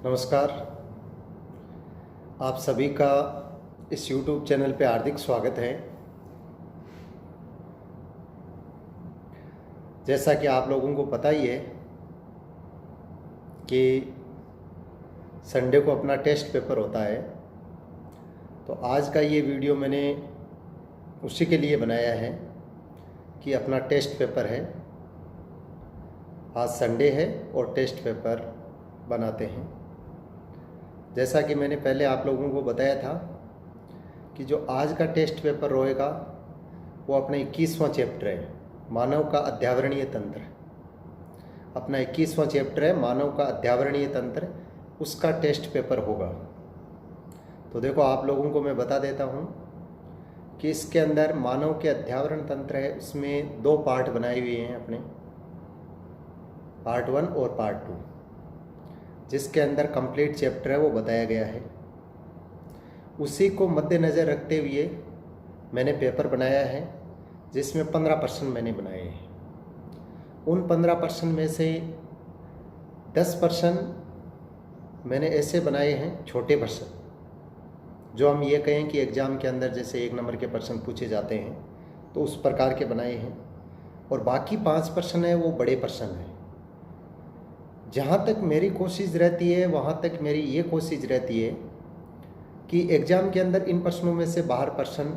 नमस्कार। आप सभी का इस YouTube चैनल पे हार्दिक स्वागत है। जैसा कि आप लोगों को पता ही है कि संडे को अपना टेस्ट पेपर होता है, तो आज का ये वीडियो मैंने उसी के लिए बनाया है कि अपना टेस्ट पेपर है, आज संडे है और टेस्ट पेपर बनाते हैं। जैसा कि मैंने पहले आप लोगों को बताया था कि जो आज का टेस्ट पेपर रहेगा वो अपना 21वां चैप्टर है, मानव का अध्यावरणीय तंत्र। अपना 21वां चैप्टर है मानव का अध्यावरणीय तंत्र, उसका टेस्ट पेपर होगा। तो देखो, आप लोगों को मैं बता देता हूँ कि इसके अंदर मानव के अध्यावरण तंत्र है, उसमें 2 पार्ट बनाए हुए हैं अपने, पार्ट 1 और पार्ट 2, जिसके अंदर कंप्लीट चैप्टर है वो बताया गया है। उसी को मद्देनज़र रखते हुए मैंने पेपर बनाया है, जिसमें 15% मैंने बनाए हैं। उन 15% में से 10% मैंने ऐसे बनाए हैं छोटे प्रश्न, जो हम ये कहें कि एग्ज़ाम के अंदर जैसे 1 नंबर के प्रश्न पूछे जाते हैं तो उस प्रकार के बनाए हैं। और बाकी 5% है वो बड़े प्रश्न हैं। जहाँ तक मेरी कोशिश रहती है, वहाँ तक मेरी ये कोशिश रहती है कि एग्ज़ाम के अंदर इन प्रश्नों में से बाहर प्रश्न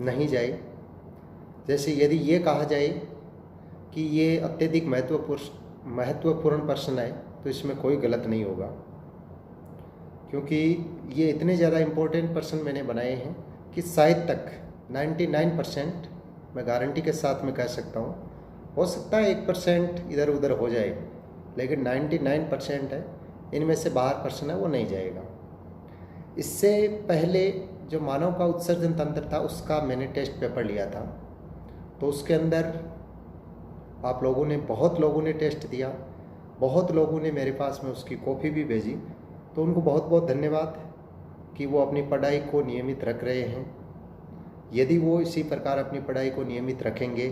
नहीं जाए। जैसे यदि ये कहा जाए कि ये अत्यधिक महत्वपूर्ण प्रश्न है तो इसमें कोई गलत नहीं होगा, क्योंकि ये इतने ज़्यादा इम्पोर्टेंट प्रश्न मैंने बनाए हैं कि शायद तक 99% मैं गारंटी के साथ में कह सकता हूँ, हो सकता है 1% इधर उधर हो जाए, लेकिन 99% है इनमें से बाहर प्रश्न है वो नहीं जाएगा। इससे पहले जो मानव का उत्सर्जन तंत्र था उसका मैंने टेस्ट पेपर लिया था, तो उसके अंदर आप लोगों ने, बहुत लोगों ने टेस्ट दिया, बहुत लोगों ने मेरे पास में उसकी कॉपी भी भेजी, तो उनको बहुत बहुत धन्यवाद कि वो अपनी पढ़ाई को नियमित रख रहे हैं। यदि वो इसी प्रकार अपनी पढ़ाई को नियमित रखेंगे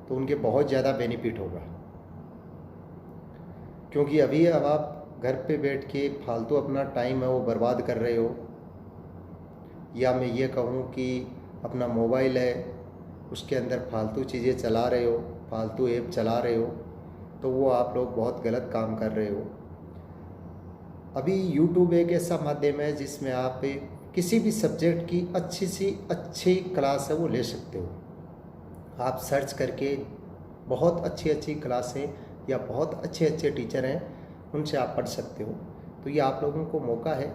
तो उनके बहुत ज़्यादा बेनिफिट होगा, क्योंकि अभी अब आप घर पे बैठ के फालतू अपना टाइम है वो बर्बाद कर रहे हो, या मैं ये कहूँ कि अपना मोबाइल है उसके अंदर फालतू चीज़ें चला रहे हो, फालतू ऐप चला रहे हो, तो वो आप लोग बहुत गलत काम कर रहे हो। अभी यूट्यूब एक ऐसा माध्यम है जिसमें आप किसी भी सब्जेक्ट की अच्छी सी अच्छी क्लास है वो ले सकते हो। आप सर्च करके बहुत अच्छी अच्छी क्लासें या बहुत अच्छे अच्छे टीचर हैं उनसे आप पढ़ सकते हो। तो ये आप लोगों को मौका है,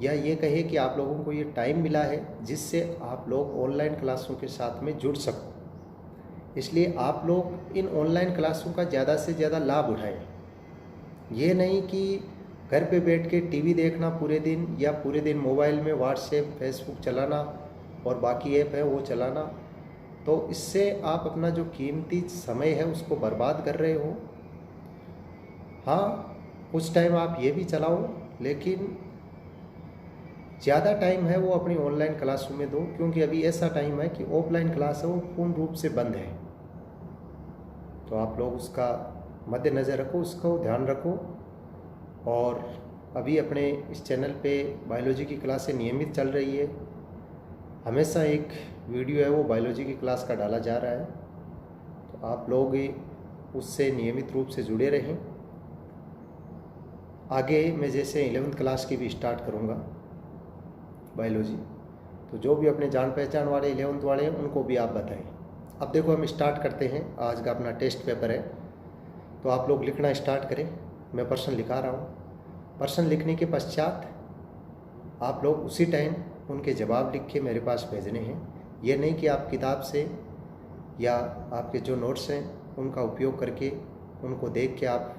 या ये कहे कि आप लोगों को ये टाइम मिला है जिससे आप लोग ऑनलाइन क्लासों के साथ में जुड़ सको। इसलिए आप लोग इन ऑनलाइन क्लासों का ज़्यादा से ज़्यादा लाभ उठाएं। ये नहीं कि घर पे बैठ के टीवी देखना पूरे दिन, या पूरे दिन मोबाइल में व्हाट्सएप फेसबुक चलाना और बाकी ऐप है वो चलाना, तो इससे आप अपना जो कीमती समय है उसको बर्बाद कर रहे हो। हाँ, कुछ टाइम आप ये भी चलाओ, लेकिन ज़्यादा टाइम है वो अपनी ऑनलाइन क्लासों में दो, क्योंकि अभी ऐसा टाइम है कि ऑफलाइन क्लास है वो पूर्ण रूप से बंद है। तो आप लोग उसका मद्देनज़र रखो, उसको ध्यान रखो। और अभी अपने इस चैनल पे बायोलॉजी की क्लासें नियमित चल रही है, हमेशा एक वीडियो है वो बायोलॉजी की क्लास का डाला जा रहा है, तो आप लोग उससे नियमित रूप से जुड़े रहें। आगे मैं जैसे 11th क्लास की भी स्टार्ट करूँगा बायोलॉजी, तो जो भी अपने जान पहचान वाले 11th वाले हैं उनको भी आप बताएं। अब देखो, हम स्टार्ट करते हैं। आज का अपना टेस्ट पेपर है, तो आप लोग लिखना स्टार्ट करें। मैं प्रश्न लिखा रहा हूँ। प्रश्न लिखने के पश्चात आप लोग उसी टाइम उनके जवाब लिख के मेरे पास भेजने हैं। ये नहीं कि आप किताब से या आपके जो नोट्स हैं उनका उपयोग करके उनको देख के आप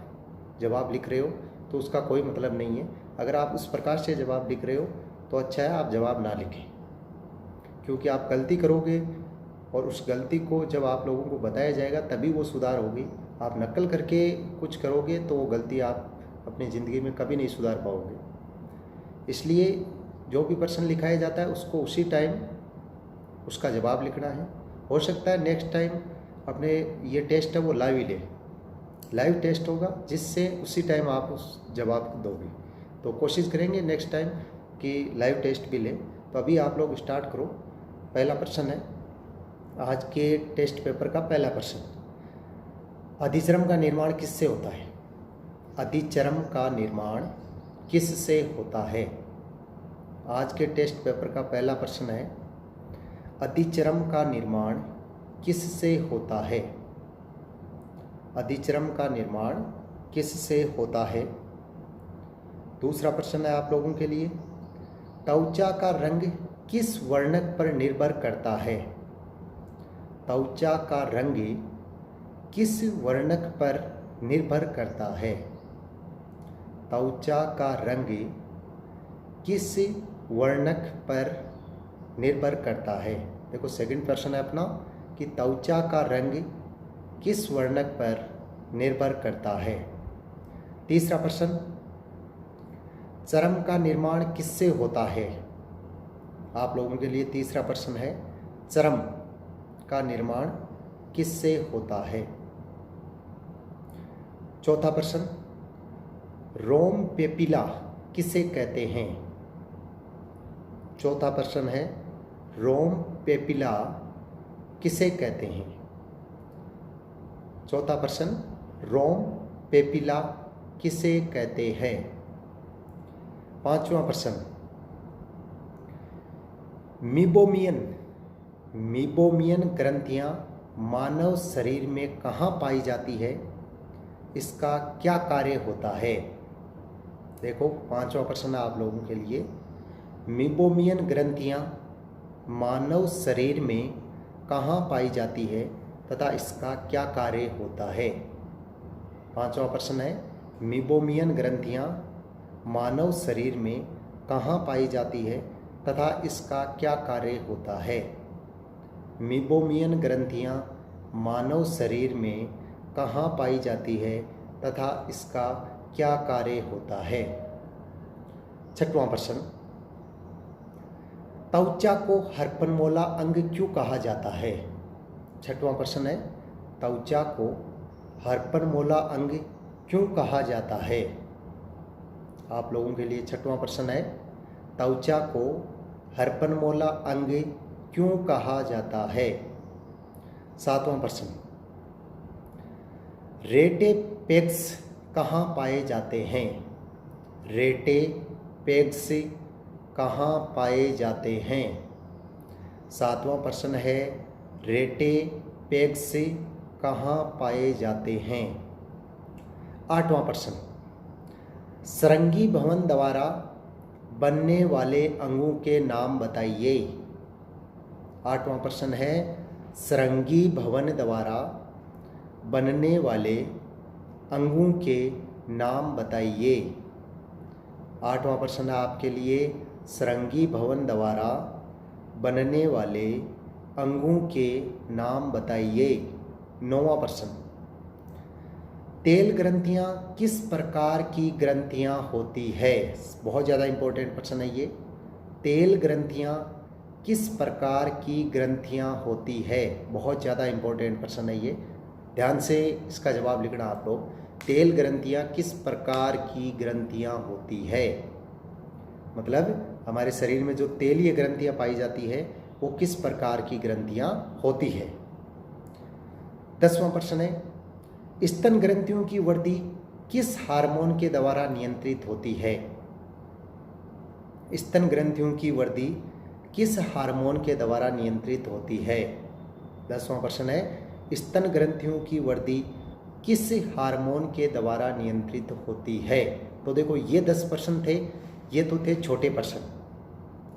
जवाब लिख रहे हो, तो उसका कोई मतलब नहीं है। अगर आप उस प्रकार से जवाब लिख रहे हो तो अच्छा है आप जवाब ना लिखें, क्योंकि आप गलती करोगे और उस गलती को जब आप लोगों को बताया जाएगा तभी वो सुधार होगी। आप नकल करके कुछ करोगे तो वो गलती आप अपनी ज़िंदगी में कभी नहीं सुधार पाओगे। इसलिए जो भी प्रश्न लिखाया जाता है उसको उसी टाइम उसका जवाब लिखना है। हो सकता है नेक्स्ट टाइम अपने ये टेस्ट है वो लाइव ही लें, लाइव टेस्ट होगा, जिससे उसी टाइम आप उस जवाब दोगे। तो कोशिश करेंगे नेक्स्ट टाइम कि लाइव टेस्ट भी लें। तो अभी आप लोग स्टार्ट करो। पहला प्रश्न है आज के टेस्ट पेपर का पहला प्रश्न, अधिचरम का निर्माण किससे होता है? अधिचरम का निर्माण किससे होता है? आज के टेस्ट पेपर का पहला प्रश्न है, अधिचरम का निर्माण किससे होता है? अधिचरम का निर्माण किससे होता है? दूसरा प्रश्न है आप लोगों के लिए, त्वचा का रंग किस वर्णक पर निर्भर करता है? त्वचा का रंग किस वर्णक पर निर्भर करता है? त्वचा का रंग किस वर्णक पर निर्भर करता है? देखो सेकंड प्रश्न है अपना कि त्वचा का रंग किस वर्णक पर निर्भर करता है। तीसरा प्रश्न, चर्म का निर्माण किससे होता है? आप लोगों के लिए तीसरा प्रश्न है, चर्म का निर्माण किससे होता है? चौथा प्रश्न, रोम पेपिला किसे कहते हैं? चौथा प्रश्न है, रोम पेपिला किसे कहते हैं? चौथा प्रश्न, रोम पेपिला किसे कहते हैं? पांचवा प्रश्न, मीबोमियन ग्रंथियां मानव शरीर में कहाँ पाई जाती है? इसका क्या कार्य होता है? देखो पांचवा प्रश्न आप लोगों के लिए, मीबोमियन ग्रंथियां मानव शरीर में कहाँ पाई जाती है तथा इसका क्या कार्य होता है? पांचवा प्रश्न है, मीबोमियन ग्रंथियां मानव शरीर में कहाँ पाई जाती है तथा इसका क्या कार्य होता है? मीबोमियन ग्रंथियां मानव शरीर में कहाँ पाई जाती है तथा इसका क्या कार्य होता है? छठवां प्रश्न, त्वचा को हरपनमोला अंग क्यों कहा जाता है? छठवां प्रश्न है, त्वचा को हरपनमोला अंग क्यों कहा जाता है? आप लोगों के लिए छठवां प्रश्न है, त्वचा को हरपनमोला अंग क्यों कहा जाता है? सातवां प्रश्न, रेटेपेक्स कहाँ पाए जाते हैं? रेटेपेक्स कहाँ पाए जाते हैं? सातवां प्रश्न है, रेटेपेक्स कहाँ पाए जाते हैं? आठवां प्रश्न, सरंगी भवन द्वारा बनने वाले अंगों के नाम बताइए। आठवां प्रश्न है, सरंगी भवन द्वारा बनने वाले अंगों के नाम बताइए। आठवां प्रश्न आपके लिए, सरंगी भवन द्वारा बनने वाले अंगों के नाम बताइए। नौवां प्रश्न, तेल ग्रंथियां किस प्रकार की ग्रंथियां होती है? बहुत ज़्यादा इंपॉर्टेंट प्रश्न है ये। तेल ग्रंथियां किस प्रकार की ग्रंथियां होती है? बहुत ज़्यादा इंपॉर्टेंट प्रश्न है ये, ध्यान से इसका जवाब लिखना आप लोग। तेल ग्रंथियां किस प्रकार की ग्रंथियां होती है? मतलब हमारे शरीर में जो तेलीय ग्रंथियां पाई जाती है वो किस प्रकार की ग्रंथियां होती है। 10वां प्रश्न है, स्तन ग्रंथियों की वृद्धि किस हार्मोन के द्वारा नियंत्रित होती है? स्तन ग्रंथियों की वृद्धि किस हार्मोन के द्वारा नियंत्रित होती है? 10वां प्रश्न है, स्तन ग्रंथियों की वृद्धि किस हार्मोन के द्वारा नियंत्रित होती है? तो देखो ये 10 प्रश्न थे, ये तो थे छोटे प्रश्न।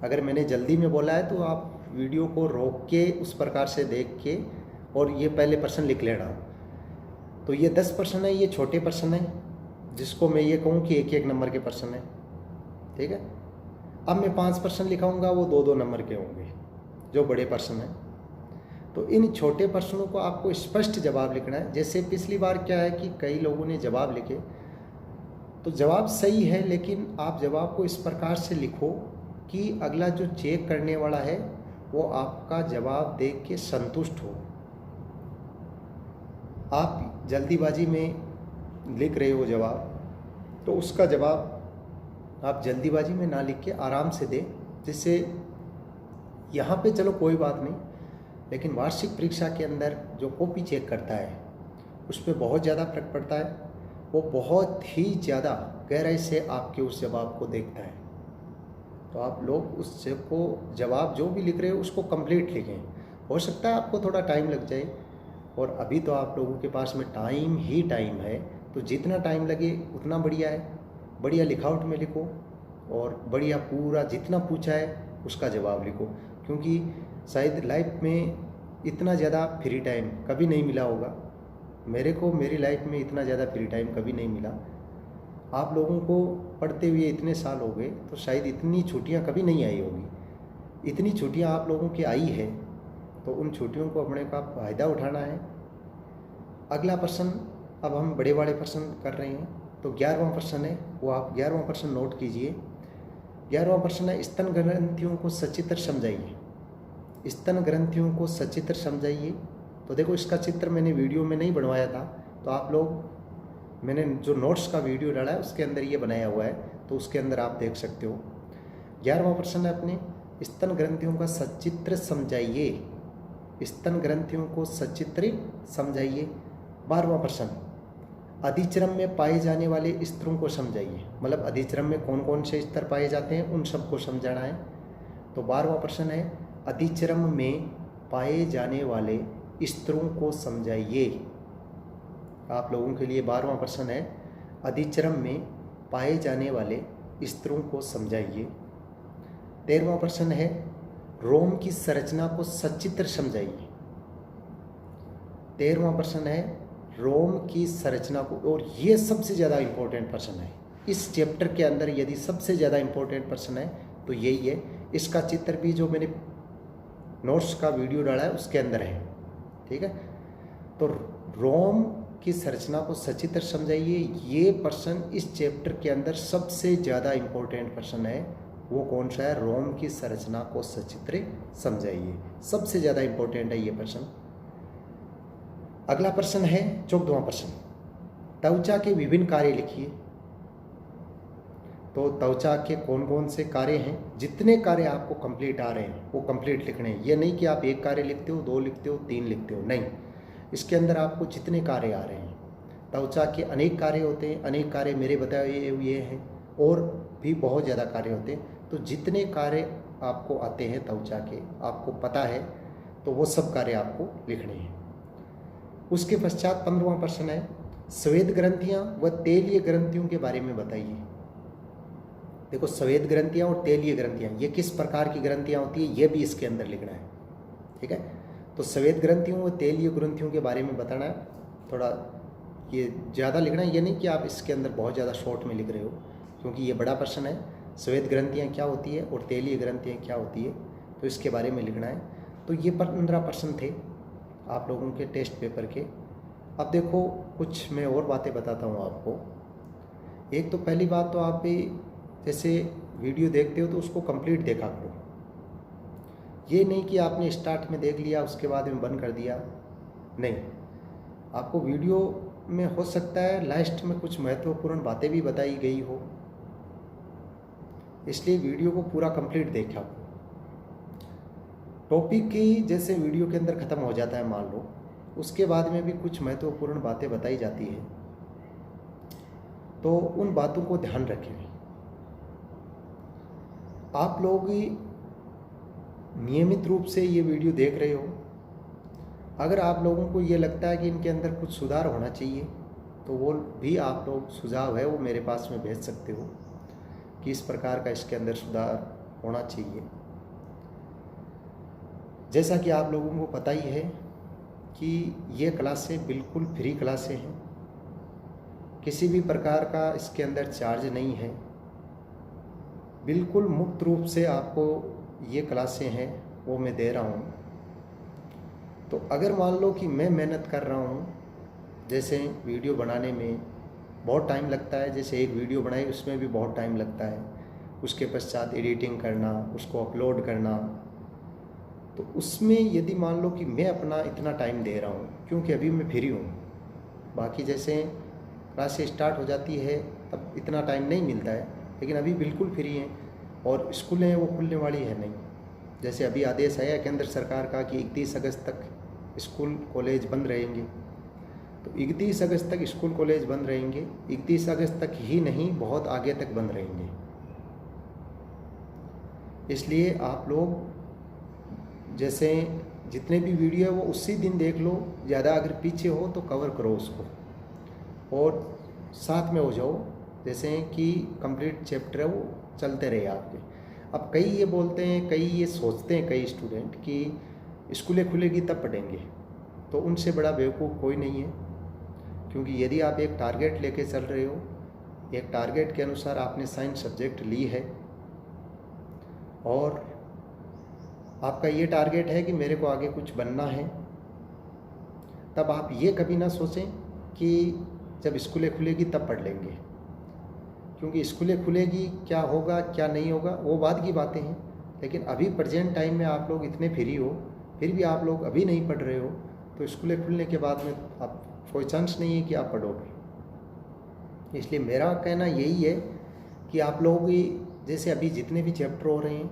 अगर मैंने जल्दी में बोला है तो आप वीडियो को रोक के उस प्रकार से देख के और ये पहले प्रश्न लिख लेना। तो ये 10 प्रश्न है, ये छोटे प्रश्न है, जिसको मैं ये कहूँ कि 1-1 नंबर के प्रश्न है, ठीक है। अब मैं 5 प्रश्न लिखाऊंगा, वो 2-2 नंबर के होंगे जो बड़े प्रश्न हैं। तो इन छोटे प्रश्नों को आपको स्पष्ट जवाब लिखना है। जैसे पिछली बार क्या है कि कई लोगों ने जवाब लिखे, तो जवाब सही है लेकिन आप जवाब को इस प्रकार से लिखो कि अगला जो चेक करने वाला है वो आपका जवाब देख के संतुष्ट हो। आप जल्दीबाजी में लिख रहे हो जवाब, तो उसका जवाब आप जल्दीबाजी में ना लिख के आराम से दें, जिससे यहाँ पे चलो कोई बात नहीं, लेकिन वार्षिक परीक्षा के अंदर जो कॉपी चेक करता है उस पर बहुत ज़्यादा फर्क पड़ता है। वो बहुत ही ज़्यादा गहराई से आपके उस जवाब को देखता है। तो आप लोग उसको जवाब जो भी लिख रहे हो उसको कंप्लीट लिखें। हो सकता है आपको थोड़ा टाइम लग जाए, और अभी तो आप लोगों के पास में टाइम ही टाइम है, तो जितना टाइम लगे उतना बढ़िया है। बढ़िया लिखावट में लिखो और बढ़िया पूरा जितना पूछा है उसका जवाब लिखो, क्योंकि शायद लाइफ में इतना ज़्यादा फ्री टाइम कभी नहीं मिला होगा। मेरे को मेरी लाइफ में इतना ज़्यादा फ्री टाइम कभी नहीं मिला। आप लोगों को पढ़ते हुए इतने साल हो गए, तो शायद इतनी छुट्टियां कभी नहीं आई होगी। इतनी छुट्टियां आप लोगों की आई है, तो उन छुट्टियों को अपने का फ़ायदा उठाना है। अगला प्रश्न अब हम बड़े प्रश्न कर रहे हैं, तो 11वां प्रश्न है, वो आप 11वां प्रश्न नोट कीजिए। 11वां प्रश्न है, स्तन ग्रंथियों को सचित्र समझाइए। स्तन ग्रंथियों को सचित्र समझाइए। तो देखो, इसका चित्र मैंने वीडियो में नहीं बनवाया था, तो आप लोग मैंने जो नोट्स का वीडियो डाला है उसके अंदर ये बनाया हुआ है, तो उसके अंदर आप देख सकते हो। 11वां प्रश्न है अपने, स्तन ग्रंथियों का सचित्र समझाइए। स्तन ग्रंथियों को सचित्र समझाइए। 12वां प्रश्न, अधिचरम में पाए जाने वाले स्तरों को समझाइए। मतलब अधिचरम में कौन कौन से स्तर पाए जाते हैं उन सबको समझाना है। तो 12वां प्रश्न है, अधिचरम में पाए जाने वाले स्तरों को समझाइए। आप लोगों के लिए 12वां प्रश्न है, अधिचरम में पाए जाने वाले स्तरों को समझाइए। 13वां प्रश्न है, रोम की संरचना को सचित्र समझाइए। 13वां प्रश्न है, रोम की संरचना को, और ये सबसे ज़्यादा इम्पोर्टेंट प्रश्न है इस चैप्टर के अंदर। यदि सबसे ज़्यादा इम्पोर्टेंट प्रश्न है तो यही है। इसका चित्र भी जो मैंने नोट्स का वीडियो डाला है उसके अंदर है, ठीक है। तो रोम की संरचना को सचित्र समझाइए, ये प्रश्न इस चैप्टर के अंदर सबसे ज़्यादा इम्पोर्टेंट प्रश्न है। वो कौन सा है? रोम की संरचना को सचित्र समझाइए, सबसे ज़्यादा इम्पोर्टेंट है ये प्रश्न। अगला प्रश्न है 14वां प्रश्न, त्वचा के विभिन्न कार्य लिखिए। तो त्वचा के कौन कौन से कार्य हैं, जितने कार्य आपको कंप्लीट आ रहे हैं वो कंप्लीट लिखने हैं। ये नहीं कि आप एक कार्य लिखते हो, दो लिखते हो, तीन लिखते हो, नहीं। इसके अंदर आपको जितने कार्य आ रहे हैं, त्वचा के अनेक कार्य होते हैं, अनेक कार्य मेरे बताए हुए हैं, और भी बहुत ज़्यादा कार्य होते हैं। तो जितने कार्य आपको आते हैं त्वचा के, आपको पता है, तो वो सब कार्य आपको लिखने हैं। उसके पश्चात 15वां प्रश्न है, श्वेत ग्रंथियाँ व तेलीय ग्रंथियों के बारे में बताइए। देखो, श्वेत ग्रंथियाँ और तेलीय ग्रंथियाँ ये किस प्रकार की ग्रंथियाँ होती है, ये भी इसके अंदर लिखना है, ठीक है। तो श्वेत ग्रंथियों व तेलीय ग्रंथियों के बारे में बताना है। थोड़ा ये ज़्यादा लिखना है, ये नहीं कि आप इसके अंदर बहुत ज़्यादा शॉर्ट में लिख रहे हो, क्योंकि ये बड़ा प्रश्न है। श्वेत ग्रंथियाँ क्या होती है और तेलीय ग्रंथियाँ क्या होती है, तो इसके बारे में लिखना है। तो ये 15 प्रश्न थे आप लोगों के टेस्ट पेपर के। अब देखो, कुछ मैं और बातें बताता हूँ आपको। एक तो पहली बात, तो आप भी जैसे वीडियो देखते हो तो उसको कंप्लीट देखा करो। ये नहीं कि आपने स्टार्ट में देख लिया उसके बाद में बंद कर दिया, नहीं। आपको वीडियो में हो सकता है लास्ट में कुछ महत्वपूर्ण बातें भी बताई गई हो, इसलिए वीडियो को पूरा कंप्लीट देखा। टॉपिक की जैसे वीडियो के अंदर ख़त्म हो जाता है मान लो, उसके बाद में भी कुछ महत्वपूर्ण बातें बताई जाती है, तो उन बातों को ध्यान रखें। आप लोग नियमित रूप से ये वीडियो देख रहे हो, अगर आप लोगों को ये लगता है कि इनके अंदर कुछ सुधार होना चाहिए, तो वो भी आप लोग सुझाव है वो मेरे पास में भेज सकते हो कि इस प्रकार का इसके अंदर सुधार होना चाहिए। जैसा कि आप लोगों को पता ही है कि ये क्लासें बिल्कुल फ्री क्लासें हैं, किसी भी प्रकार का इसके अंदर चार्ज नहीं है, बिल्कुल मुक्त रूप से आपको ये क्लासें हैं वो मैं दे रहा हूँ। तो अगर मान लो कि मैं मेहनत कर रहा हूँ, जैसे वीडियो बनाने में बहुत टाइम लगता है, जैसे एक वीडियो बनाई उसमें भी बहुत टाइम लगता है, उसके पश्चात एडिटिंग करना, उसको अपलोड करना, तो उसमें यदि मान लो कि मैं अपना इतना टाइम दे रहा हूँ, क्योंकि अभी मैं फ्री हूँ, बाकी जैसे क्लासेस स्टार्ट हो जाती है तब इतना टाइम नहीं मिलता है, लेकिन अभी बिल्कुल फ्री हैं और स्कूलें वो खुलने वाली है नहीं। जैसे अभी आदेश आया केंद्र सरकार का कि 31 अगस्त तक स्कूल कॉलेज बंद रहेंगे, तो 31 अगस्त तक स्कूल कॉलेज बंद रहेंगे। 31 अगस्त तक ही नहीं, बहुत आगे तक बंद रहेंगे। इसलिए आप लोग जैसे जितने भी वीडियो है वो उसी दिन देख लो, ज़्यादा अगर पीछे हो तो कवर करो उसको और साथ में हो जाओ, जैसे कि कंप्लीट चैप्टर है वो चलते रहे आपके। अब कई ये बोलते हैं, कई ये सोचते हैं कई स्टूडेंट कि स्कूलें खुलेगी तब पढ़ेंगे, तो उनसे बड़ा बेवकूफ़ कोई नहीं है। क्योंकि यदि आप एक टारगेट लेके चल रहे हो, एक टारगेट के अनुसार आपने साइंस सब्जेक्ट ली है और आपका ये टारगेट है कि मेरे को आगे कुछ बनना है, तब आप ये कभी ना सोचें कि जब स्कूलें खुलेगी तब पढ़ लेंगे। क्योंकि स्कूलें खुलेगी, क्या होगा क्या नहीं होगा वो बाद की बातें हैं, लेकिन अभी प्रेजेंट टाइम में आप लोग इतने फ्री हो, फिर भी आप लोग अभी नहीं पढ़ रहे हो, तो स्कूलें खुलने के बाद में आप कोई चांस नहीं है कि आप पढ़ोगे। इसलिए मेरा कहना यही है कि आप लोग जैसे अभी जितने भी चैप्टर हो रहे हैं,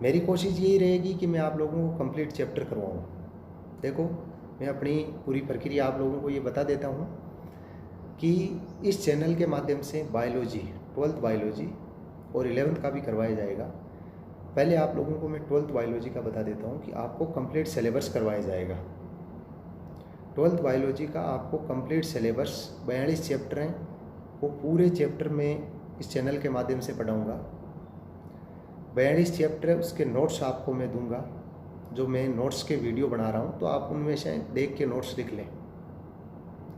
मेरी कोशिश यही रहेगी कि मैं आप लोगों को कंप्लीट चैप्टर करवाऊँ। देखो, मैं अपनी पूरी प्रक्रिया आप लोगों को ये बता देता हूँ कि इस चैनल के माध्यम से बायोलॉजी, 12th बायोलॉजी और 11th का भी करवाया जाएगा। पहले आप लोगों को मैं 12th बायोलॉजी का बता देता हूँ कि आपको कंप्लीट सिलेबस करवाया जाएगा। 12th बायोलॉजी का आपको कंप्लीट सिलेबस 42 चैप्टर हैं, वो पूरे चैप्टर में इस चैनल के माध्यम से पढ़ाऊँगा। 42 चैप्टर है, उसके नोट्स आपको मैं दूंगा। जो मैं नोट्स के वीडियो बना रहा हूँ तो आप उनमें से देख के नोट्स लिख लें,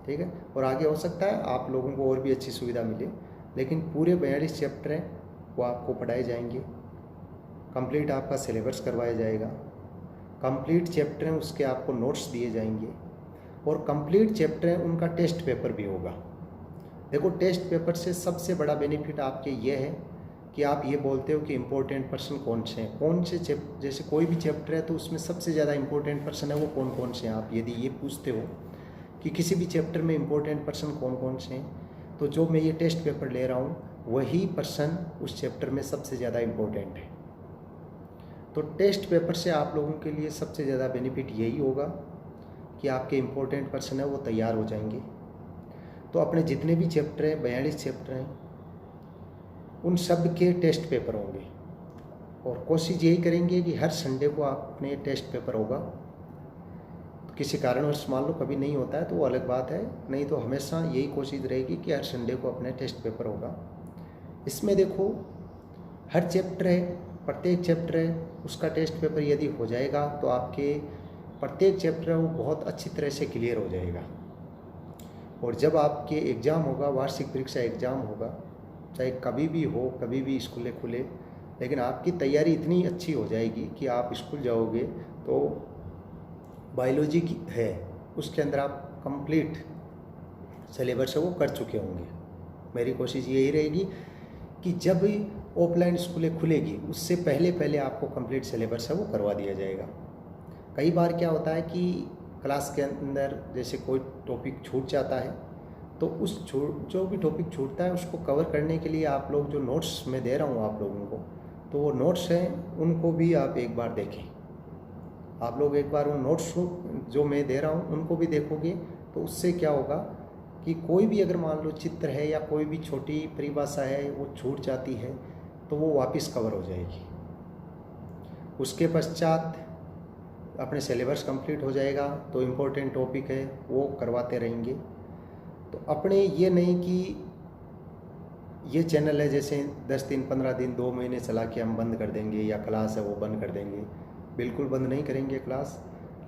ठीक है। और आगे हो सकता है आप लोगों को और भी अच्छी सुविधा मिले, लेकिन पूरे 42 चैप्टर हैं वो आपको पढ़ाए जाएंगे। कंप्लीट आपका सिलेबस करवाया जाएगा, कंप्लीट चैप्टर हैं उसके आपको नोट्स दिए जाएंगे और कंप्लीट चैप्टर हैं उनका टेस्ट पेपर भी होगा। देखो, टेस्ट पेपर से सबसे बड़ा बेनिफिट आपके ये है कि आप ये बोलते हो कि इम्पोर्टेंट पर्सन कौन से हैं, कौन से जैसे कोई भी चैप्टर है तो उसमें सबसे ज़्यादा इम्पोर्टेंट पर्सन है वो कौन कौन से हैं। आप यदि ये पूछते हो कि किसी भी चैप्टर में इम्पोर्टेंट पर्सन कौन कौन से हैं, तो जो मैं ये टेस्ट पेपर ले रहा हूँ वही पर्सन उस चैप्टर में सबसे ज़्यादा इम्पोर्टेंट है। तो टेस्ट पेपर से आप लोगों के लिए सबसे ज़्यादा बेनिफिट यही होगा कि आपके इम्पोर्टेंट पर्सन है वो तैयार हो जाएंगे। तो अपने जितने भी चैप्टर हैं, 42 चैप्टर हैं, उन सब के टेस्ट पेपर होंगे और कोशिश यही करेंगे कि हर संडे को अपने टेस्ट पेपर होगा। तो किसी कारणवश मान लो कभी नहीं होता है तो वो अलग बात है, नहीं तो हमेशा यही कोशिश रहेगी कि हर संडे को अपने टेस्ट पेपर होगा। इसमें देखो, हर चैप्टर है, प्रत्येक चैप्टर है उसका टेस्ट पेपर यदि हो जाएगा तो आपके प्रत्येक चैप्टर वो बहुत अच्छी तरह से क्लियर हो जाएगा। और जब आपके एग्ज़ाम होगा, वार्षिक परीक्षा एग्ज़ाम होगा, चाहे कभी भी हो, कभी भी स्कूलें खुले, लेकिन आपकी तैयारी इतनी अच्छी हो जाएगी कि आप स्कूल जाओगे तो बायोलॉजी की है उसके अंदर आप कंप्लीट सिलेबस है वो कर चुके होंगे। मेरी कोशिश यही रहेगी कि जब ऑफलाइन स्कूलें खुलेगी उससे पहले पहले आपको कंप्लीट सिलेबस है वो करवा दिया जाएगा। कई बार क्या होता है कि क्लास के अंदर जैसे कोई टॉपिक छूट जाता है तो उस जो भी टॉपिक छूटता है उसको कवर करने के लिए आप लोग जो नोट्स मैं दे रहा हूँ आप लोगों को, तो वो नोट्स हैं उनको भी आप एक बार देखें। आप लोग एक बार उन नोट्स जो मैं दे रहा हूँ उनको भी देखोगे तो उससे क्या होगा कि कोई भी अगर मान लो चित्र है या कोई भी छोटी परिभाषा है वो छूट जाती है तो वो वापस कवर हो जाएगी। उसके पश्चात अपने सिलेबस कंप्लीट हो जाएगा तो इम्पोर्टेंट टॉपिक है वो करवाते रहेंगे। तो अपने ये नहीं कि ये चैनल है जैसे 10 दिन 15 दिन 2 महीने चला के हम बंद कर देंगे या क्लास है वो बंद कर देंगे। बिल्कुल बंद नहीं करेंगे क्लास,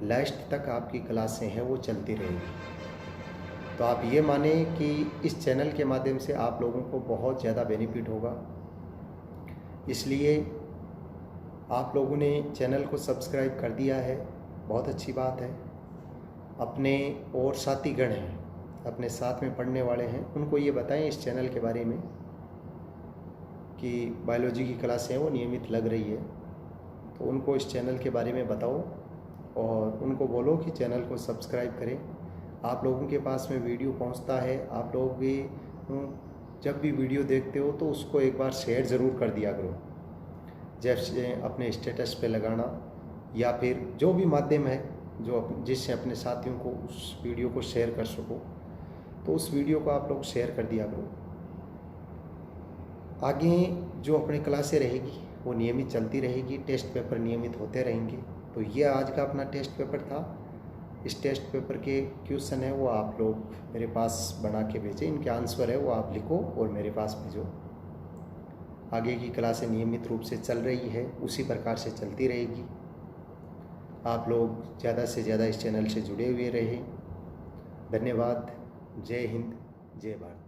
लास्ट तक आपकी क्लासें हैं वो चलती रहेंगी। तो आप ये माने कि इस चैनल के माध्यम से आप लोगों को बहुत ज़्यादा बेनिफिट होगा। इसलिए आप लोगों ने चैनल को सब्सक्राइब कर दिया है, बहुत अच्छी बात है। अपने और साथीगण हैं, अपने साथ में पढ़ने वाले हैं, उनको ये बताएं इस चैनल के बारे में कि बायोलॉजी की क्लासें वो नियमित लग रही है, तो उनको इस चैनल के बारे में बताओ और उनको बोलो कि चैनल को सब्सक्राइब करें आप लोगों के पास में वीडियो पहुंचता है, आप लोग भी जब भी वीडियो देखते हो तो उसको एक बार शेयर ज़रूर कर दिया करो, जैसे अपने स्टेटस पे लगाना या फिर जो भी माध्यम है जो जिससे अपने साथियों को उस वीडियो को शेयर कर सको, तो उस वीडियो को आप लोग शेयर कर दिया करो। आगे जो अपनी क्लासें रहेगी वो नियमित चलती रहेगी, टेस्ट पेपर नियमित होते रहेंगे। तो ये आज का अपना टेस्ट पेपर था। इस टेस्ट पेपर के क्वेश्चन है वो आप लोग मेरे पास बना के भेजें, इनके आंसर है वो आप लिखो और मेरे पास भेजो। आगे की क्लासें नियमित रूप से चल रही है, उसी प्रकार से चलती रहेगी। आप लोग ज़्यादा से ज़्यादा इस चैनल से जुड़े हुए रहें। धन्यवाद। जय हिंद, जय भारत।